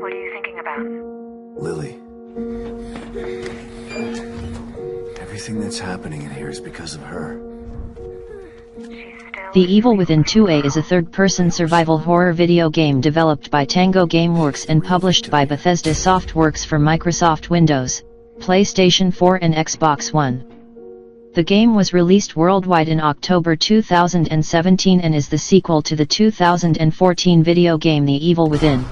What are you thinking about? Lily. Everything that's happening in here is because of her. The Evil Within 2A is a third-person survival horror video game developed by Tango Gameworks and published by Bethesda Softworks for Microsoft Windows, PlayStation 4 and Xbox One. The game was released worldwide in October 2017 and is the sequel to the 2014 video game The Evil Within.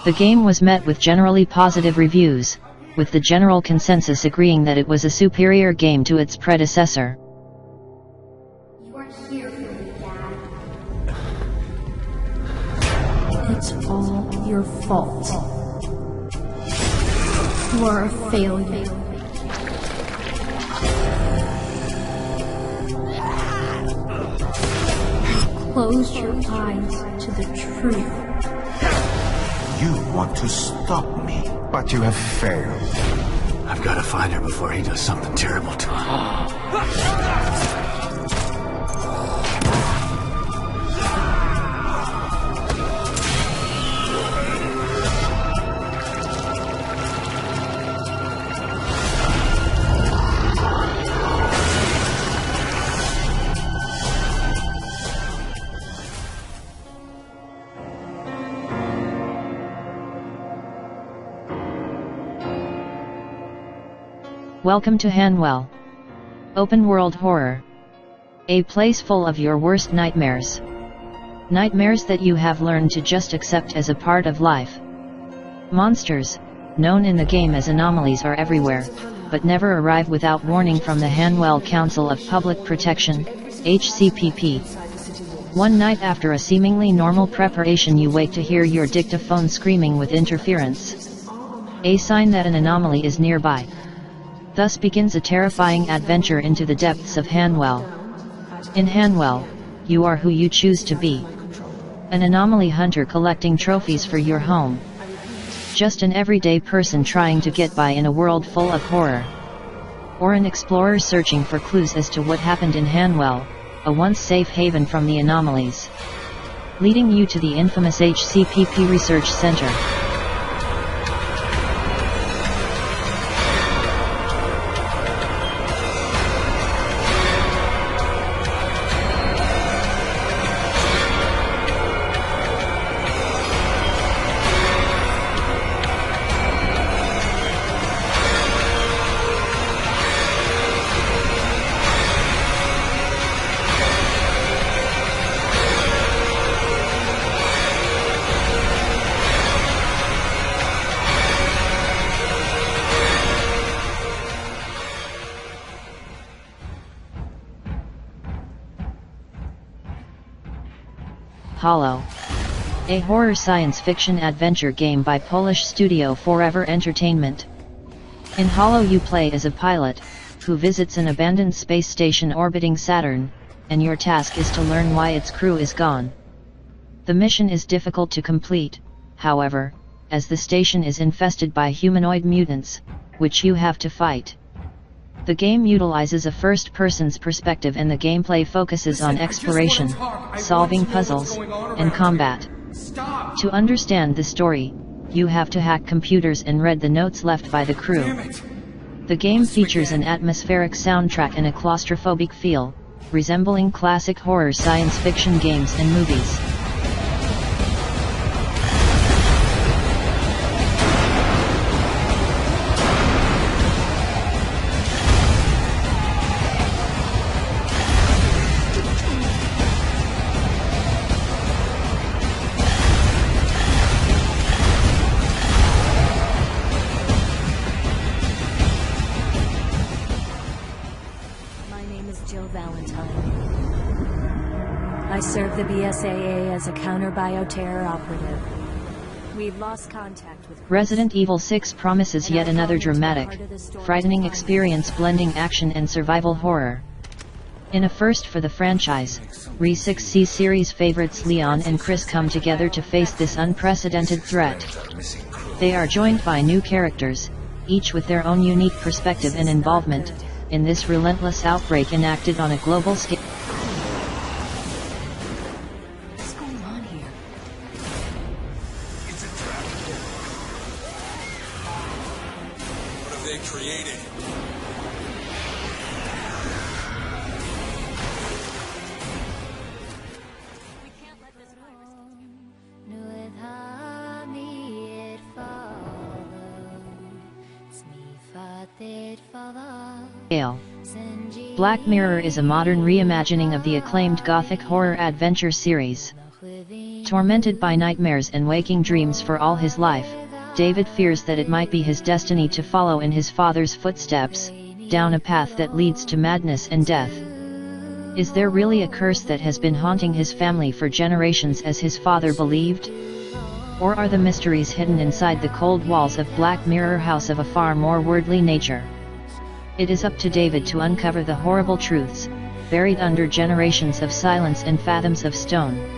The game was met with generally positive reviews, with the general consensus agreeing that it was a superior game to its predecessor. You are here for me, Dad. It's all your fault. You are a failure. Close your eyes to the truth. You want to stop me, but you have failed. I've got to find her before he does something terrible to her. Welcome to Hanwell. Open world horror. A place full of your worst nightmares. Nightmares that you have learned to just accept as a part of life. Monsters, known in the game as anomalies, are everywhere, but never arrive without warning from the Hanwell Council of Public Protection, HCPP. One night after a seemingly normal preparation, you wake to hear your dictaphone screaming with interference. A sign that an anomaly is nearby. Thus begins a terrifying adventure into the depths of Hanwell. In Hanwell, you are who you choose to be. An anomaly hunter collecting trophies for your home. Just an everyday person trying to get by in a world full of horror. Or an explorer searching for clues as to what happened in Hanwell, a once safe haven from the anomalies. Leading you to the infamous HCPP Research Center. Hollow. A horror science fiction adventure game by Polish studio Forever Entertainment. In Hollow you play as a pilot, who visits an abandoned space station orbiting Saturn, and your task is to learn why its crew is gone. The mission is difficult to complete, however, as the station is infested by humanoid mutants, which you have to fight. The game utilizes a first-person's perspective and the gameplay focuses on exploration, solving puzzles, and combat. To understand the story, you have to hack computers and read the notes left by the crew. The game features an atmospheric soundtrack and a claustrophobic feel, resembling classic horror science fiction games and movies. I serve the BSAA as a counter-bioterror operative. We've lost contact with... Resident Evil 6 promises yet another dramatic, frightening experience blending action and survival horror. In a first for the franchise, Re6C series favorites Leon and Chris come together to face this unprecedented threat. They are joined by new characters, each with their own unique perspective and involvement, in this relentless outbreak enacted on a global scale. What's going on here? It's a trap. created. We can't let this virus Gale. Black Mirror is a modern reimagining of the acclaimed gothic horror adventure series. Tormented by nightmares and waking dreams for all his life, David fears that it might be his destiny to follow in his father's footsteps, down a path that leads to madness and death. Is there really a curse that has been haunting his family for generations as his father believed? Or are the mysteries hidden inside the cold walls of Black Mirror House of a far more worldly nature? It is up to David to uncover the horrible truths, buried under generations of silence and fathoms of stone.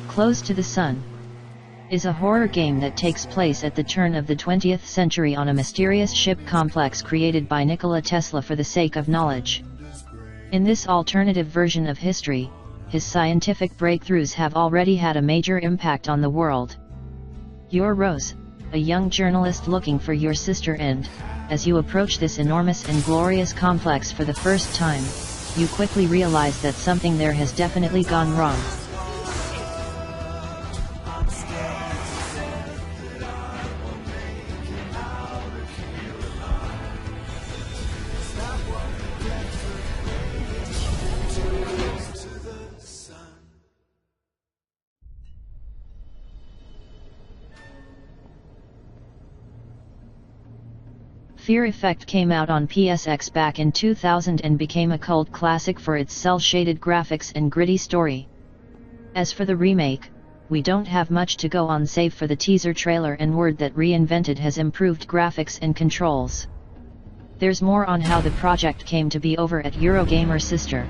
Close to the Sun is a horror game that takes place at the turn of the 20th century on a mysterious ship complex created by Nikola Tesla for the sake of knowledge. In this alternative version of history, his scientific breakthroughs have already had a major impact on the world. You're Rose, a young journalist looking for your sister, and, as you approach this enormous and glorious complex for the first time, you quickly realize that something there has definitely gone wrong. Fear Effect came out on PSX back in 2000 and became a cult classic for its cel-shaded graphics and gritty story. As for the remake, we don't have much to go on save for the teaser trailer and word that Reinvented has improved graphics and controls. There's more on how the project came to be over at Eurogamer Sister.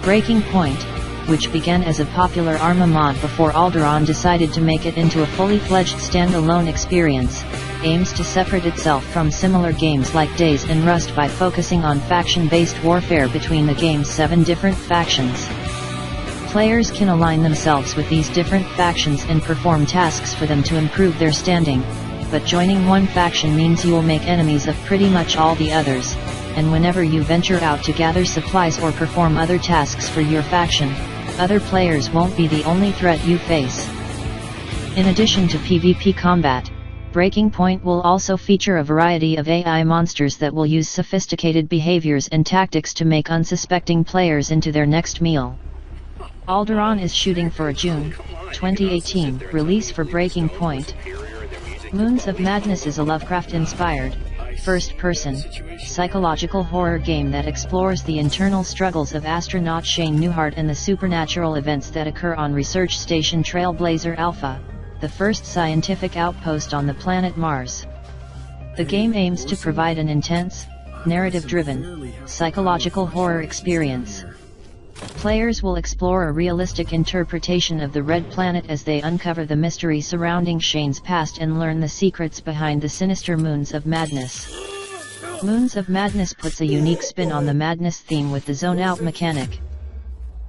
Breaking Point, which began as a popular Arma mod before Alderaan decided to make it into a fully fledged standalone experience, aims to separate itself from similar games like Days and Rust by focusing on faction-based warfare between the game's 7 different factions. Players can align themselves with these different factions and perform tasks for them to improve their standing, but joining one faction means you will make enemies of pretty much all the others, and whenever you venture out to gather supplies or perform other tasks for your faction, other players won't be the only threat you face. In addition to PvP combat, Breaking Point will also feature a variety of AI monsters that will use sophisticated behaviors and tactics to make unsuspecting players into their next meal. Alderaan is shooting for a June 2018 release for Breaking Point. Moons of Madness is a Lovecraft-inspired, first-person, psychological horror game that explores the internal struggles of astronaut Shane Newhart and the supernatural events that occur on research station Trailblazer Alpha. the first scientific outpost on the planet Mars. The game aims to provide an intense, narrative-driven, psychological horror experience. Players will explore a realistic interpretation of the Red Planet as they uncover the mystery surrounding Shane's past and learn the secrets behind the sinister Moons of Madness. Moons of Madness puts a unique spin on the madness theme with the Zone Out mechanic.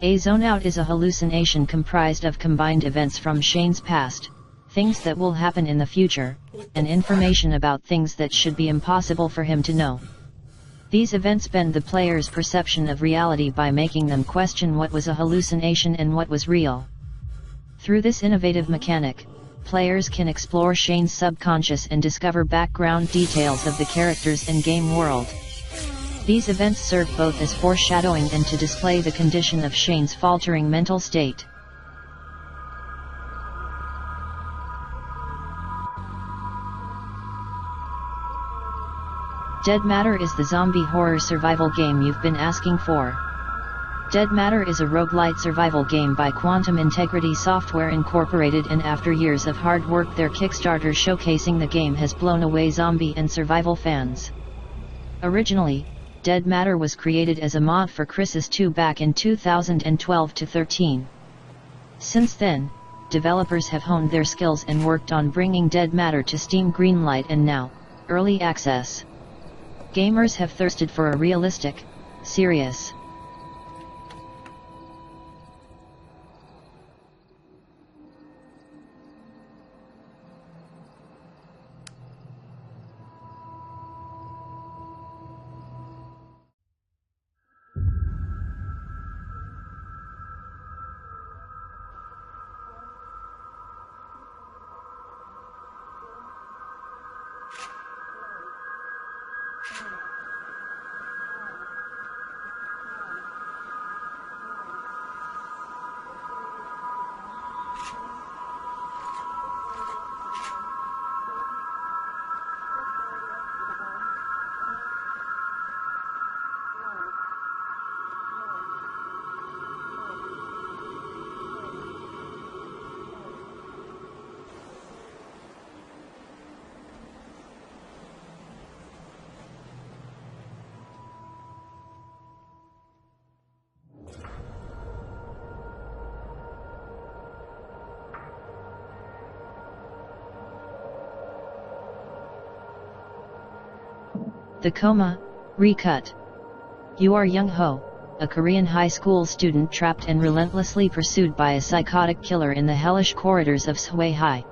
A Zone Out is a hallucination comprised of combined events from Shane's past, things that will happen in the future, and information about things that should be impossible for him to know. These events bend the player's perception of reality by making them question what was a hallucination and what was real. Through this innovative mechanic, players can explore Shane's subconscious and discover background details of the characters and game world. These events serve both as foreshadowing and to display the condition of Shane's faltering mental state. Dead Matter is the zombie horror survival game you've been asking for. Dead Matter is a roguelite survival game by Quantum Integrity Software Incorporated, and after years of hard work, their Kickstarter showcasing the game has blown away zombie and survival fans. Originally, Dead Matter was created as a mod for Crysis 2 back in 2012-13. Since then, developers have honed their skills and worked on bringing Dead Matter to Steam Greenlight and now, Early Access. Gamers have thirsted for a realistic, serious, The Coma, Recut. You are Young Ho, a Korean high school student trapped and relentlessly pursued by a psychotic killer in the hellish corridors of Seoul High.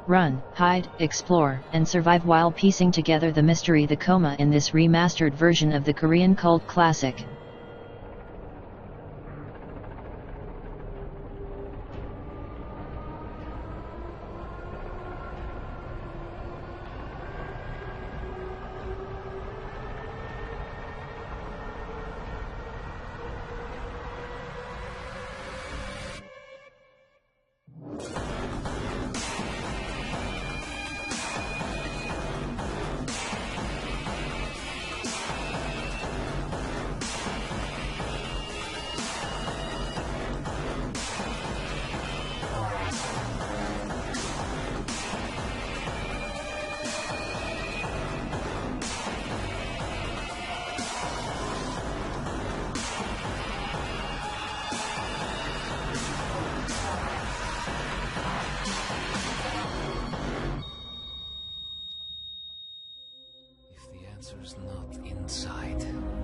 Run, hide, explore, and survive while piecing together the mystery The Coma in this remastered version of the Korean cult classic.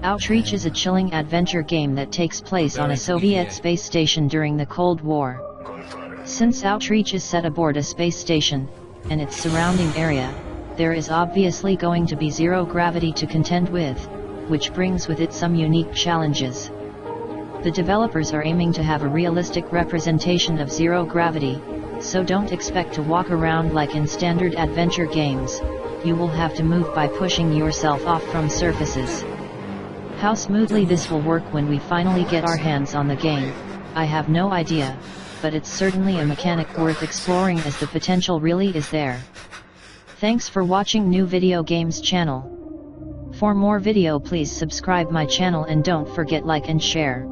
Outreach is a chilling adventure game that takes place on a Soviet space station during the Cold War. Since Outreach is set aboard a space station, and its surrounding area, there is obviously going to be zero gravity to contend with, which brings with it some unique challenges. The developers are aiming to have a realistic representation of zero gravity, so don't expect to walk around like in standard adventure games. You will have to move by pushing yourself off from surfaces. How smoothly this will work when we finally get our hands on the game, I have no idea, but it's certainly a mechanic worth exploring as the potential really is there. Thanks for watching New Video Games channel. For more video please subscribe my channel and don't forget like and share.